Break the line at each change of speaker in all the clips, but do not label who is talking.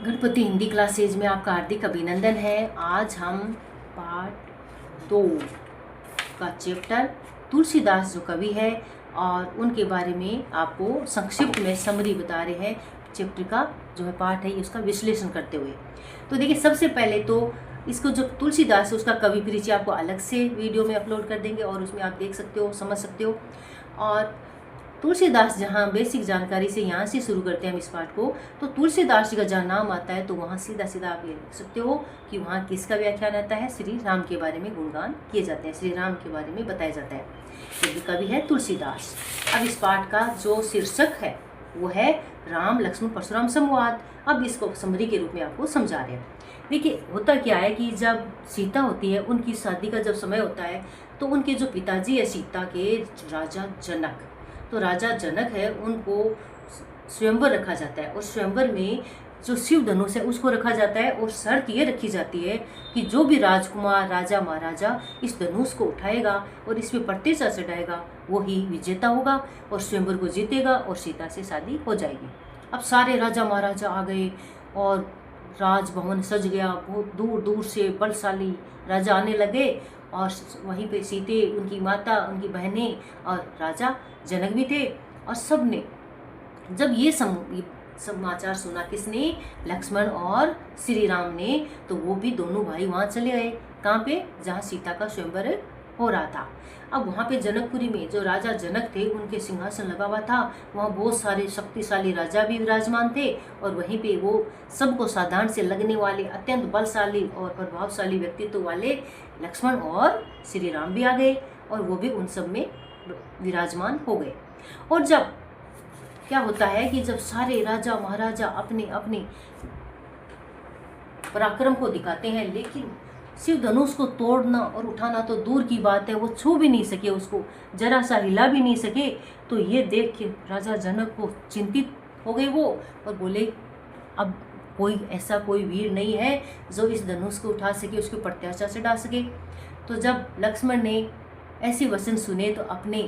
Ganpati Hindi classes में आपका हार्दिक अभिनंदन है। आज हम पार्ट 2 का चैप्टर तुलसीदास जो कवि है और उनके बारे में आपको संक्षिप्त में समरी बता रहे हैं। चैप्टर का जो है पार्ट है उसका विश्लेषण करते हुए तो देखिए, सबसे पहले तो इसको जो तुलसीदास है उसका कवि परिचय आपको अलग से वीडियो में अपलोड कर देंगे और उसमें आप देख सकते हो, समझ सकते हो। और तुलसीदास जहाँ बेसिक जानकारी से यहाँ से शुरू करते हैं हम इस पाठ को, तो तुलसीदास जी का जहाँ नाम आता है तो वहाँ सीधा सीधा आप ये लिख सकते हो कि वहाँ किसका व्याख्यान आता है, श्री राम के बारे में गुणगान किए जाते हैं, श्री राम के बारे में बताया जाता है। यदि कवि है तुलसीदास। अब इस पाठ का जो शीर्षक है वो है राम लक्ष्मण परशुराम संवाद। अब इसको समरी के रूप में आपको समझा रहे हैं। देखिए, होता क्या है कि जब सीता होती है, उनकी शादी का जब समय होता है तो उनके जो पिताजी है सीता के, राजा जनक, तो राजा जनक है उनको स्वयंवर रखा जाता है और स्वयंवर में जो शिव धनुष है उसको रखा जाता है और शर्त ये रखी जाती है कि जो भी राजकुमार, राजा, महाराजा इस धनुष को उठाएगा और इसमें प्रत्येचा चढ़ाएगा वो ही विजेता होगा और स्वयंवर को जीतेगा और सीता से शादी हो जाएगी। अब सारे राजा महाराजा आ गए और राजभवन सज गया। बहुत दूर दूर से बलशाली राजा आने लगे और वहीं पे सीते, उनकी माता, उनकी बहनें और राजा जनक भी थे। और सब ने जब ये समाचार सुना, किसने? लक्ष्मण और श्री राम ने, तो वो भी दोनों भाई वहाँ चले गए। कहाँ पे? जहाँ सीता का स्वयंवर हो रहा था। अब वहाँ पे जनकपुरी में जो राजा जनक थे उनके सिंहासन लगा हुआ था। वहाँ बहुत सारे शक्तिशाली राजा भी विराजमान थे और वहीं पे वो सबको साधारण से लगने वाले अत्यंत बलशाली और प्रभावशाली व्यक्तित्व वाले लक्ष्मण और श्री राम भी आ गए और वो भी उन सब में विराजमान हो गए। और जब क्या होता है कि जब सारे राजा महाराजा अपने अपने पराक्रम को दिखाते हैं, लेकिन शिव धनुष को तोड़ना और उठाना तो दूर की बात है, वो छू भी नहीं सके, उसको जरा सा हिला भी नहीं सके। तो ये देख के राजा जनक को चिंतित हो गए वो और बोले, अब कोई वीर नहीं है जो इस धनुष को उठा सके, उसके प्रत्याशा से डाल सके। तो जब लक्ष्मण ने ऐसे वचन सुने तो अपने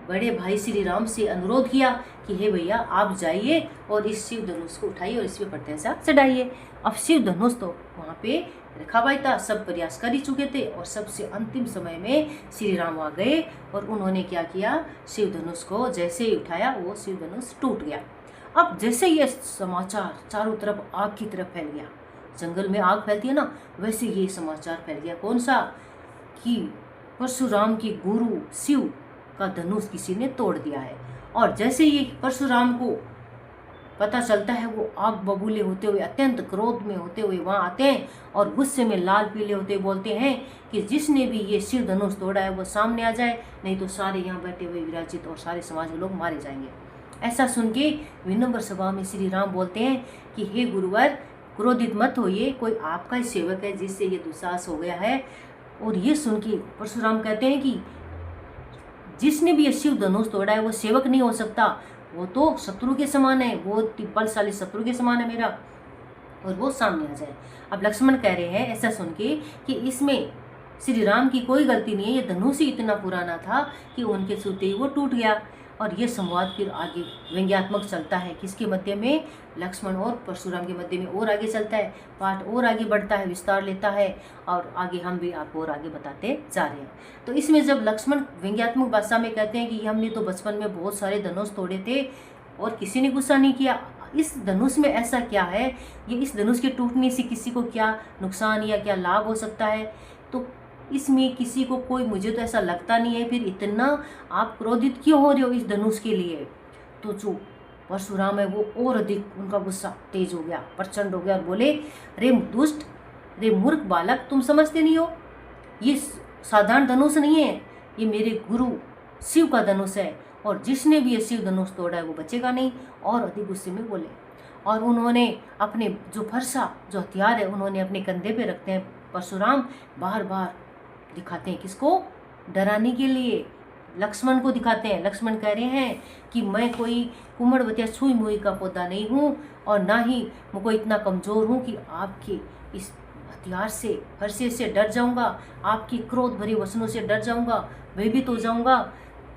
बड़े भाई श्री राम से अनुरोध किया कि हे भैया, आप जाइए और इस शिव धनुष को उठाइए और इसमें प्रत्याशा चढ़ाइए। अब शिव धनुष तो वहाँ पे रखा हुआ था, सब प्रयास कर ही चुके थे और सबसे अंतिम समय में श्री राम आ गए और उन्होंने क्या किया, शिव धनुष को जैसे ही उठाया वो शिव धनुष टूट गया। अब जैसे ये समाचार चारों तरफ आग की तरफ फैल गया, जंगल में आग फैलती है ना, वैसे ये समाचार फैल गया। कौन सा? कि परशुराम के गुरु शिव का धनुष किसी ने तोड़ दिया है। और जैसे ये परशुराम को पता चलता है, वो आग बबूले होते हुए, अत्यंत क्रोध में होते हुए वहाँ आते हैं और गुस्से में लाल पीले होते हुए बोलते हैं कि जिसने भी ये शिव धनुष तोड़ा है वो सामने आ जाए, नहीं तो सारे यहाँ बैठे हुए विराजित और सारे समाज के लोग मारे जाएंगे। ऐसा सुन के विनम्र सभा में श्री राम बोलते हैं कि हे गुरुवर, क्रोधित मत होइए, कोई आपका ही सेवक है जिससे ये दुस्साहस हो गया है। और ये सुन के परशुराम कहते हैं कि जिसने भी ये शिव धनुष तोड़ा है वो सेवक नहीं हो सकता, वो तो शत्रु के समान है, वो बलशाली शत्रु के समान है मेरा, और वो सामने आ जाए। अब लक्ष्मण कह रहे हैं ऐसा सुन के कि इसमें श्री राम की कोई गलती नहीं है, ये धनुष ही इतना पुराना था कि उनके छूते ही वो टूट गया। और ये संवाद फिर आगे व्यंग्यात्मक चलता है, किसके मध्य में? लक्ष्मण और परशुराम के मध्य में और आगे चलता है, पाठ और आगे बढ़ता है, विस्तार लेता है और आगे हम भी आपको और आगे बताते जा रहे हैं। तो इसमें जब लक्ष्मण व्यंग्यात्मक भाषा में कहते हैं कि हमने तो बचपन में बहुत सारे धनुष तोड़े थे और किसी ने गुस्सा नहीं किया, इस धनुष में ऐसा क्या है, ये इस धनुष के टूटने से किसी को क्या नुकसान या क्या लाभ हो सकता है, तो इसमें किसी को कोई, मुझे तो ऐसा लगता नहीं है, फिर इतना आप क्रोधित क्यों हो रहे हो इस धनुष के लिए? तो जो परशुराम है वो और अधिक उनका गुस्सा तेज हो गया, प्रचंड हो गया और बोले, रे दुष्ट, रे मूर्ख बालक, तुम समझते नहीं हो, ये साधारण धनुष नहीं है, ये मेरे गुरु शिव का धनुष है और जिसने भी ये शिव धनुष तोड़ा है वो बचेगा नहीं। और अधिक गुस्से में बोले और उन्होंने अपने जो फरसा, जो हथियार है, उन्होंने अपने कंधे पे रखते हैं। परशुराम बार बार दिखाते हैं, किसको? डराने के लिए लक्ष्मण को दिखाते हैं। लक्ष्मण कह रहे हैं कि मैं कोई कुमड़वतिया छुई मुई का पौधा नहीं हूँ और ना ही मैं कोई इतना कमज़ोर हूँ कि आपके इस हथियार से, फरसे से डर जाऊँगा, आपकी क्रोध भरे वचनों से डर जाऊँगा, भयभीत हो जाऊँगा।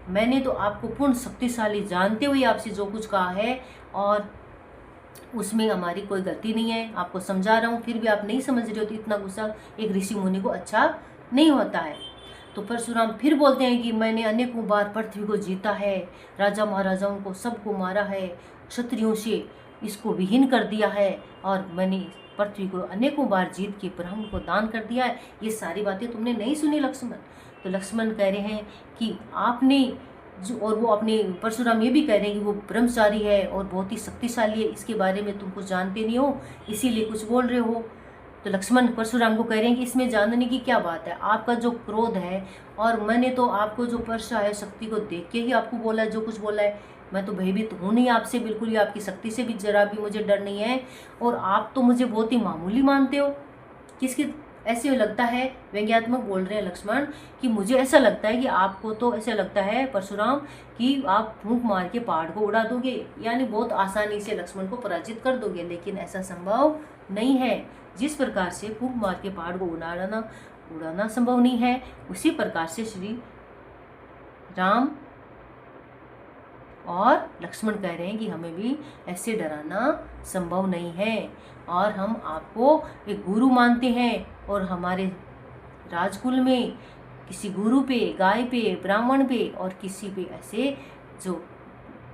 मैंने तो आपको पूर्ण शक्तिशाली जानते हुए आपसे जो कुछ कहा है और उसमें हमारी कोई गलती नहीं है, आपको समझा रहा हूँ, फिर भी आप नहीं समझ रहे हो तो इतना गुस्सा एक ऋषि मुनि को अच्छा नहीं होता है। तो परशुराम फिर बोलते हैं कि मैंने अनेकों बार पृथ्वी को जीता है, राजा महाराजाओं को सबको मारा है, क्षत्रियों से इसको विहीन कर दिया है, और मैंने पृथ्वी को अनेकों बार जीत के ब्रह्म को दान कर दिया है। ये सारी बातें तुमने नहीं सुनी लक्ष्मण। तो लक्ष्मण कह रहे हैं कि आपने जो, और वो अपने परशुराम ये भी कह रहे हैं कि वो ब्रह्मचारी है और बहुत ही शक्तिशाली है, इसके बारे में तुम कुछ जानते नहीं हो, इसीलिए कुछ बोल रहे हो। तो लक्ष्मण परशुराम को कह रहे हैं कि इसमें जानने की क्या बात है, आपका जो क्रोध है, और मैंने तो आपको जो परशा है शक्ति को देख के ही आपको बोला है जो कुछ बोला है। मैं तो भयभीत हूँ नहीं आपसे, बिल्कुल ही आपकी शक्ति से भी जरा भी मुझे डर नहीं है, और आप तो मुझे बहुत ही मामूली मानते हो। किसकी ऐसे लगता है, व्यंग्यात्मक बोल रहे हैं लक्ष्मण, कि मुझे ऐसा लगता है कि आपको तो ऐसा लगता है परशुराम कि आप फूंक मार के पहाड़ को उड़ा दोगे, यानी बहुत आसानी से लक्ष्मण को पराजित कर दोगे। लेकिन ऐसा संभव नहीं है। जिस प्रकार से फूंक मार के पहाड़ को उड़ाना संभव नहीं है, उसी प्रकार से श्री राम और लक्ष्मण कह रहे हैं कि हमें भी ऐसे डराना संभव नहीं है, और हम आपको एक गुरु मानते हैं, और हमारे राजकुल में किसी गुरु पे, गाय पे, ब्राह्मण पे और किसी पे ऐसे जो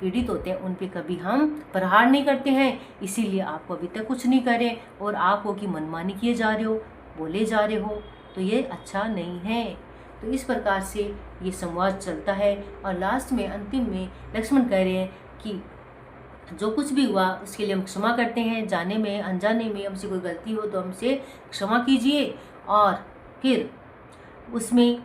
पीड़ित होते हैं उन पे कभी हम प्रहार नहीं करते हैं, इसीलिए आपको अभी तक कुछ नहीं करे, और आप हो कि मनमानी किए जा रहे हो, बोले जा रहे हो, तो ये अच्छा नहीं है। तो इस प्रकार से ये संवाद चलता है, और लास्ट में अंतिम में लक्ष्मण कह रहे हैं कि जो कुछ भी हुआ उसके लिए हम क्षमा करते हैं, जाने में अनजाने में हमसे कोई गलती हो तो हमसे क्षमा कीजिए। और फिर उसमें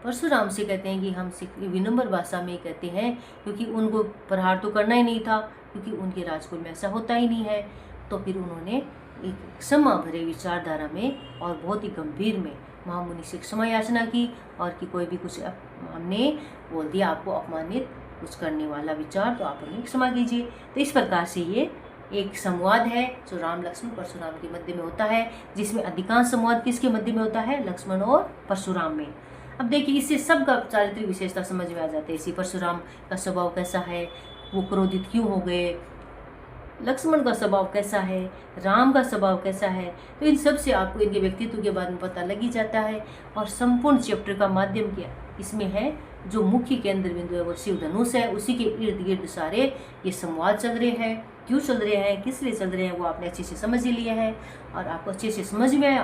परशुराम से कहते हैं कि हमसे विनम्र भाषा में कहते हैं, क्योंकि उनको प्रहार तो करना ही नहीं था, क्योंकि उनके राजकुल में ऐसा होता ही नहीं है। तो फिर उन्होंने एक क्षमा भरे विचारधारा में और बहुत ही गंभीर में महामुनि से क्षमा याचना की, और कि कोई भी कुछ हमने बोल दिया आपको अपमानित कुछ करने वाला विचार, तो आप हमें क्षमा कीजिए। तो इस प्रकार से ये एक संवाद है जो राम लक्ष्मण परशुराम के मध्य में होता है, जिसमें अधिकांश संवाद किसके मध्य में होता है, लक्ष्मण और परशुराम में। अब देखिए इससे सबका चारित्रिक विशेषता समझ में आ जाते हैं। इसी परशुराम का स्वभाव कैसा है, वो क्रोधित क्यों हो गए, लक्ष्मण का स्वभाव कैसा है, राम का स्वभाव कैसा है, तो इन सब से आपको इनके व्यक्तित्व के बारे में पता लग ही जाता है। और संपूर्ण चैप्टर का माध्यम क्या इसमें है, जो मुख्य केंद्र बिंदु है वो शिव धनुष है, उसी के इर्द गिर्द सारे ये संवाद चल रहे हैं। क्यों चल रहे हैं, किस लिए चल रहे हैं, वो आपने अच्छे से समझ ही लिया है, और आपको अच्छे से समझ में आया,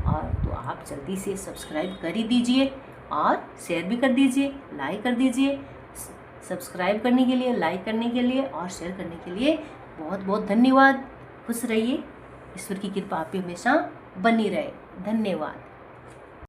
और तो आप जल्दी से सब्सक्राइब कर ही दीजिए, और शेयर भी कर दीजिए, लाइक कर दीजिए। सब्सक्राइब करने के लिए, लाइक करने के लिए और शेयर करने के लिए बहुत बहुत धन्यवाद। खुश रहिए, ईश्वर की कृपा आप पे हमेशा बनी रहे। धन्यवाद।